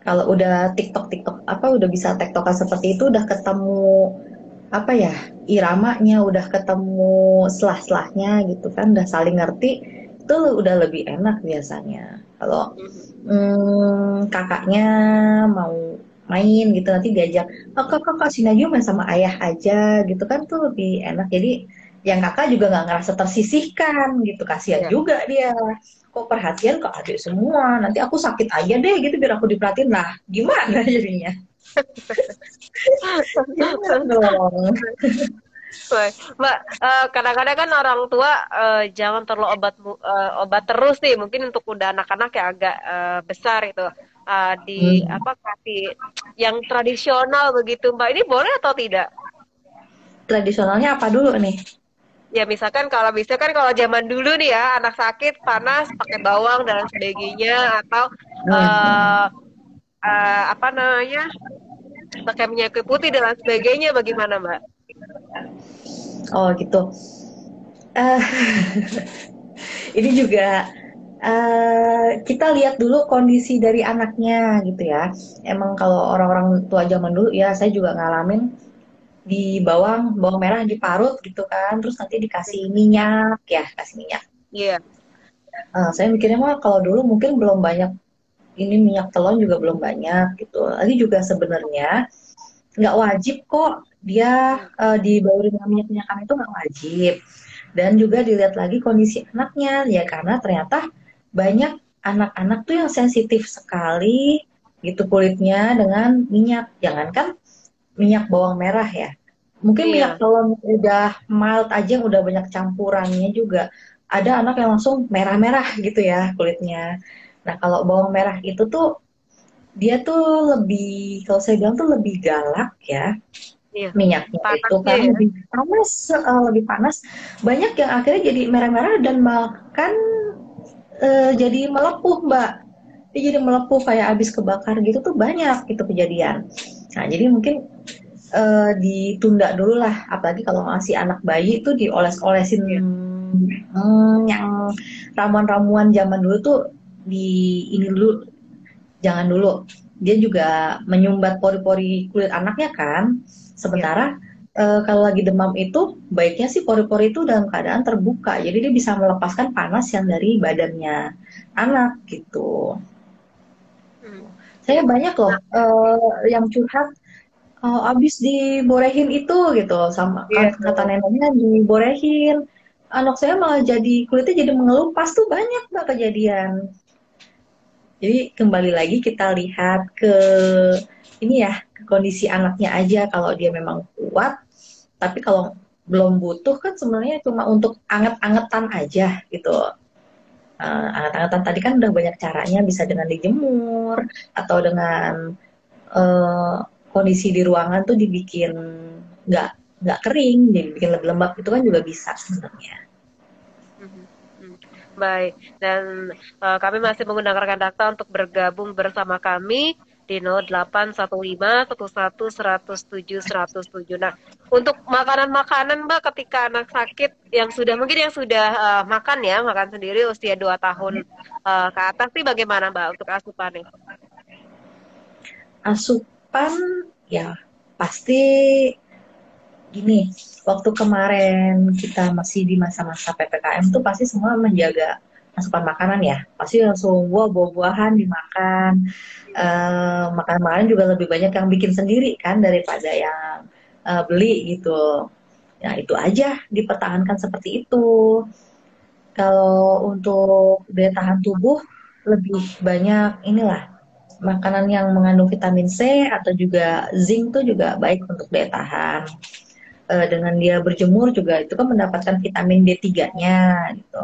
Kalau udah TikTok apa udah bisa tektokan seperti itu, udah ketemu apa ya iramanya, udah ketemu selah-selahnya gitu kan, udah saling ngerti, itu udah lebih enak biasanya. Kalau kakaknya mau main gitu, nanti diajak, oh, kakak sini aja main sama ayah aja gitu kan, tuh lebih enak. Jadi yang kakak juga nggak ngerasa tersisihkan gitu, kasihan juga dia, kok perhatian ke adik semua, nanti aku sakit aja deh gitu biar aku diperhatiin, lah gimana jadinya. Mbak, kadang-kadang kan orang tua jangan terlalu obat terus nih, mungkin untuk udah anak-anak yang agak besar itu kasih yang tradisional begitu Mbak, ini boleh atau tidak? Tradisionalnya apa dulu nih? Ya misalkan kalau zaman dulu nih ya, anak sakit panas pakai bawang dan sebagainya, atau pakai minyak putih dan sebagainya, bagaimana Mbak? Oh gitu. Ini juga kita lihat dulu kondisi dari anaknya gitu ya. Emang kalau orang-orang tua zaman dulu ya, saya juga ngalamin di bawang merah diparut gitu kan, terus nanti dikasih minyak ya, kasih minyak. Iya. Saya mikirnya mah kalau dulu mungkin belum banyak ini minyak telon juga belum banyak gitu. Lagi juga sebenarnya nggak wajib kok dia dibauri dengan minyak-minyakan itu nggak wajib. Dan juga dilihat lagi kondisi anaknya ya karena ternyata banyak anak-anak tuh yang sensitif sekali gitu kulitnya dengan minyak. Jangankan minyak bawang merah ya. Mungkin minyak Iya. telon udah mild aja udah banyak campurannya juga. Ada anak yang langsung merah-merah gitu ya kulitnya. Nah, kalau bawang merah itu tuh dia tuh lebih, kalau saya bilang tuh lebih galak ya Iya. minyaknya itu Panasnya karena ya. lebih panas. Banyak yang akhirnya jadi merah-merah dan bahkan jadi melepuh, Mbak. Dia jadi melepuh kayak habis kebakar gitu tuh banyak itu kejadian. Nah, jadi mungkin ditunda dulu lah, apalagi kalau masih anak bayi tuh dioles-olesin Iya. yang ramuan-ramuan zaman dulu tuh di ini dulu, jangan dulu. Dia juga menyumbat pori-pori kulit anaknya kan. Sementara kalau lagi demam itu baiknya sih pori-pori itu dalam keadaan terbuka, jadi dia bisa melepaskan panas yang dari badannya anak gitu. Saya banyak loh yang curhat abis diborehin itu gitu sama kata neneknya diborehin, anak saya malah jadi kulitnya jadi mengelupas tuh banyak Mbak kejadian. Jadi kembali lagi kita lihat ke ini ya ke kondisi anaknya aja kalau dia memang kuat, tapi kalau belum butuh kan sebenarnya cuma untuk anget-angetan aja gitu. Anget-angetan tadi kan udah banyak caranya, bisa dengan dijemur atau dengan eh, kondisi di ruangan tuh dibikin nggak nggak kering, dibikin lebih lembab itu kan juga bisa sebenarnya. Baik, dan kami masih mengundang rekan Dakta untuk bergabung bersama kami di 081511100707. Nah, untuk makanan-makanan Mbak ketika anak sakit yang sudah mungkin yang sudah makan ya, makan sendiri usia 2 tahun ke atas sih bagaimana Mbak untuk asupannya? Asupan ya pasti gini, waktu kemarin kita masih di masa-masa PPKM tuh pasti semua menjaga asupan makanan ya. Pasti langsung buah-buahan dimakan. Makan-makanan juga lebih banyak yang bikin sendiri kan daripada yang beli gitu. Nah, itu aja dipertahankan seperti itu. Kalau untuk daya tahan tubuh lebih banyak inilah makanan yang mengandung vitamin C atau juga zinc tuh juga baik untuk daya tahan. Dengan dia berjemur juga itu kan mendapatkan vitamin D3-nya gitu.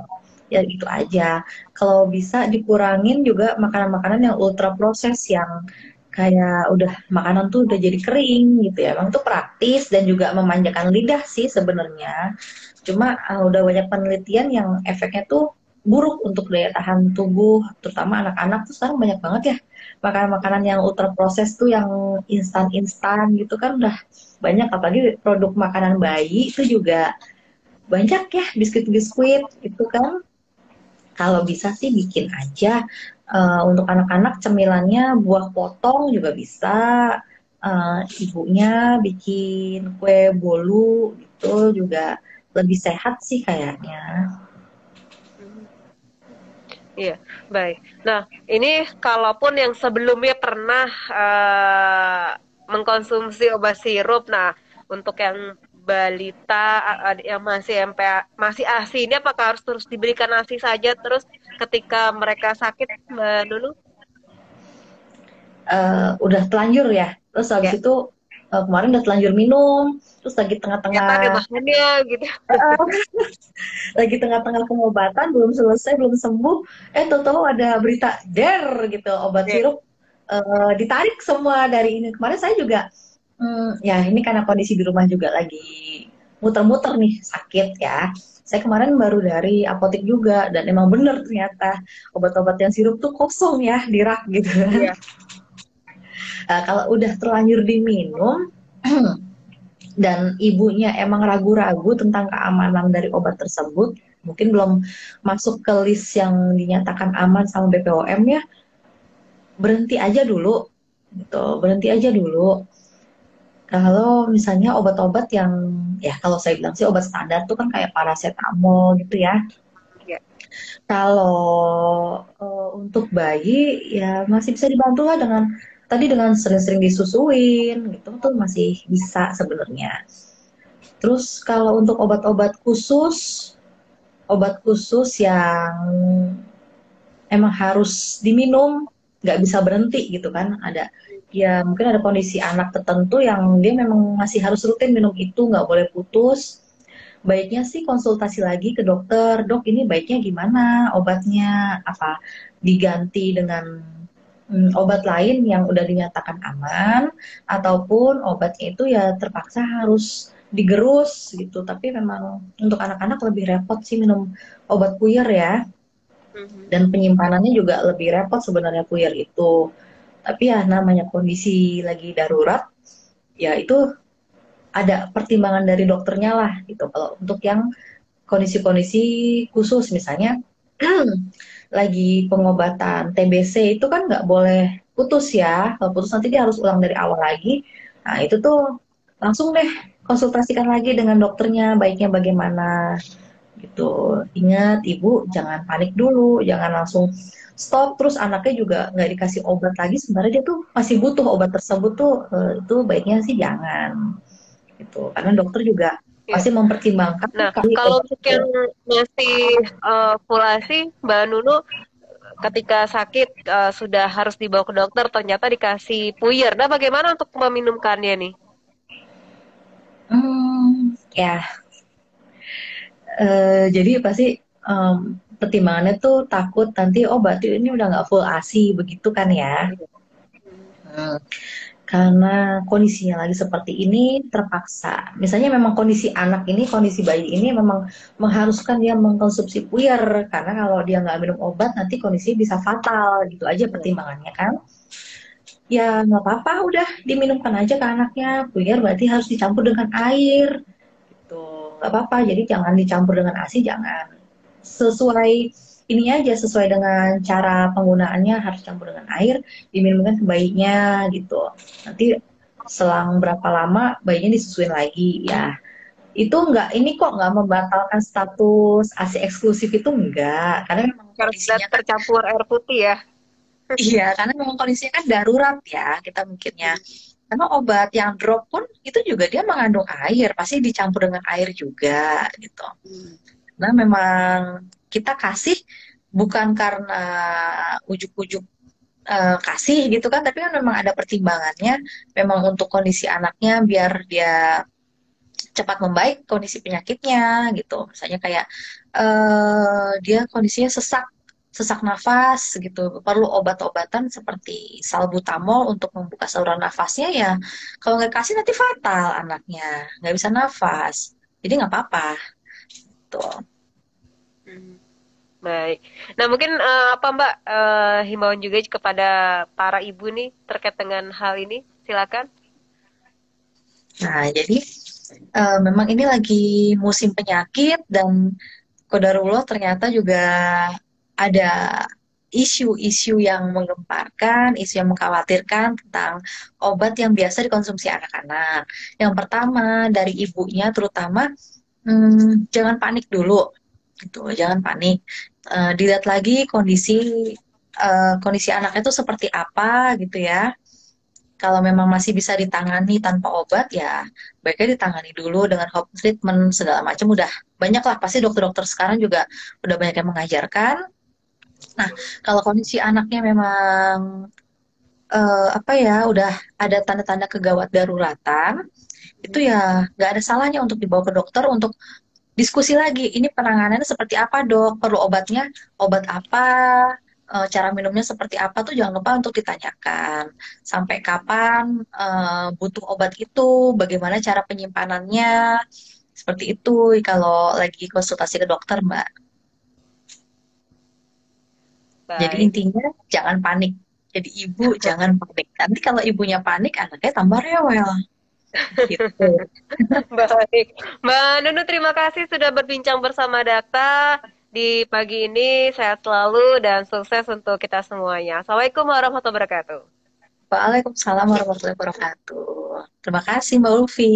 Ya gitu aja. Kalau bisa dikurangin juga makanan-makanan yang ultra proses yang kayak udah makanan tuh udah jadi kering gitu ya. Emang itu praktis dan juga memanjakan lidah sih sebenarnya. Cuma udah banyak penelitian yang efeknya tuh buruk untuk daya tahan tubuh, terutama anak-anak tuh sekarang banyak banget ya makanan-makanan yang ultra proses tuh yang instan-instan gitu kan udah banyak, apalagi produk makanan bayi itu juga banyak ya biskuit-biskuit itu kan. Kalau bisa sih bikin aja untuk anak-anak cemilannya buah potong juga bisa. Ibunya bikin kue bolu gitu juga lebih sehat sih kayaknya. Iya, baik. Nah, ini kalaupun yang sebelumnya pernah mengkonsumsi obat sirup, nah untuk yang balita yang masih ASI ini apakah harus terus diberikan ASI saja terus ketika mereka sakit, Mbak Nunu? Udah telanjur ya, terus habis itu kemarin udah telanjur minum, terus lagi tengah-tengah gitu. lagi tengah-tengah pengobatan belum selesai belum sembuh, tahu-tahu ada berita gitu obat sirup ditarik semua dari ini. Kemarin saya juga ya ini karena kondisi di rumah juga lagi muter-muter nih sakit ya. Saya kemarin baru dari apotek juga dan emang bener ternyata obat-obat yang sirup tuh kosong ya di rak gitu kan. Kalau udah terlanjur diminum dan ibunya emang ragu-ragu tentang keamanan dari obat tersebut, mungkin belum masuk ke list yang dinyatakan aman sama BPOM ya, berhenti aja dulu gitu, berhenti aja dulu. Kalau misalnya obat-obat yang, ya kalau saya bilang sih obat standar tuh kan kayak paracetamol gitu ya. Ya. Kalau untuk bayi ya masih bisa dibantu lah dengan sering-sering disusuin gitu tuh masih bisa sebenarnya. Terus kalau untuk obat khusus yang emang harus diminum, nggak bisa berhenti gitu kan. Ya mungkin ada kondisi anak tertentu yang dia memang masih harus rutin minum itu, nggak boleh putus. Baiknya sih konsultasi lagi ke dokter, dok ini baiknya gimana obatnya, apa diganti dengan obat lain yang udah dinyatakan aman, ataupun obatnya itu ya terpaksa harus digerus gitu. Tapi memang untuk anak-anak lebih repot sih minum obat puyer ya, dan penyimpanannya juga lebih repot sebenarnya puyer itu. Tapi ya namanya kondisi lagi darurat, ya itu ada pertimbangan dari dokternya lah gitu. Kalau untuk yang kondisi-kondisi khusus misalnya lagi pengobatan TBC itu kan nggak boleh putus ya. Kalau putus nanti dia harus ulang dari awal lagi. Nah itu tuh langsung deh konsultasikan lagi dengan dokternya baiknya bagaimana gitu. Ingat ibu jangan panik dulu, jangan langsung stop terus anaknya juga nggak dikasih obat lagi sebenarnya dia tuh masih butuh obat tersebut tuh, itu baiknya sih jangan gitu karena dokter juga Ya. pasti mempertimbangkan Nah, kali kalau untuk yang masih full ASI, Mbak Nunu ketika sakit sudah harus dibawa ke dokter, ternyata dikasih puyer. Nah, bagaimana untuk meminumkannya nih? Ya jadi pasti pertimbangannya tuh takut nanti oh berarti ini udah nggak full ASI begitu kan ya. Karena kondisinya lagi seperti ini terpaksa. Misalnya memang kondisi anak ini, kondisi bayi ini memang mengharuskan dia mengkonsumsi puyer karena kalau dia nggak minum obat nanti kondisinya bisa fatal gitu aja pertimbangannya kan. Ya nggak apa-apa udah diminumkan aja ke anaknya. Puyer berarti harus dicampur dengan air gitu. Nggak apa-apa jadi jangan dicampur dengan ASI, jangan. Sesuai ini aja sesuai dengan cara penggunaannya harus campur dengan air diminumkan ke bayinya gitu. Nanti selang berapa lama bayinya disusuin lagi ya. Itu enggak ini kok nggak membatalkan status ASI eksklusif itu enggak karena memang kondisinya kan tercampur air putih ya. Iya, karena memang kondisinya kan darurat ya kita mikirnya. Karena obat yang drop pun itu juga dia mengandung air, pasti dicampur dengan air juga gitu. Nah memang kita kasih bukan karena ujuk-ujuk kasih gitu kan, tapi kan memang ada pertimbangannya. Memang untuk kondisi anaknya biar dia cepat membaik kondisi penyakitnya gitu. Misalnya kayak dia kondisinya sesak nafas gitu, perlu obat-obatan seperti salbutamol untuk membuka saluran nafasnya ya. Kalau nggak kasih nanti fatal anaknya, nggak bisa nafas. Jadi nggak apa-apa. Tuh. Baik. Nah mungkin apa Mbak himbauan juga kepada para ibu nih terkait dengan hal ini, silakan. Nah jadi memang ini lagi musim penyakit dan qadarullah ternyata juga ada isu-isu yang menggemparkan, isu yang mengkhawatirkan tentang obat yang biasa dikonsumsi anak-anak. Yang pertama dari ibunya terutama jangan panik dulu, gitu, jangan panik. Dilihat lagi kondisi anaknya itu seperti apa, gitu ya. Kalau memang masih bisa ditangani tanpa obat ya baiknya ditangani dulu dengan home treatment segala macam udah banyak lah pasti dokter-dokter sekarang juga udah banyak yang mengajarkan. Nah kalau kondisi anaknya memang apa ya udah ada tanda-tanda kegawat daruratan itu ya nggak ada salahnya untuk dibawa ke dokter untuk diskusi lagi ini penanganannya seperti apa dok, perlu obatnya obat apa, cara minumnya seperti apa tuh jangan lupa untuk ditanyakan. Sampai kapan butuh obat itu, bagaimana cara penyimpanannya, seperti itu kalau lagi konsultasi ke dokter, Mbak. Jadi Baik. intinya jangan panik. Jadi ibu jangan panik. Nanti kalau ibunya panik, anaknya tambah rewel. Gitu. Baik. Mbak Nunu terima kasih sudah berbincang bersama Dakta di pagi ini. Sehat selalu dan sukses untuk kita semuanya. Assalamualaikum warahmatullahi wabarakatuh. Waalaikumsalam warahmatullahi wabarakatuh. Terima kasih Mbak Ulfi.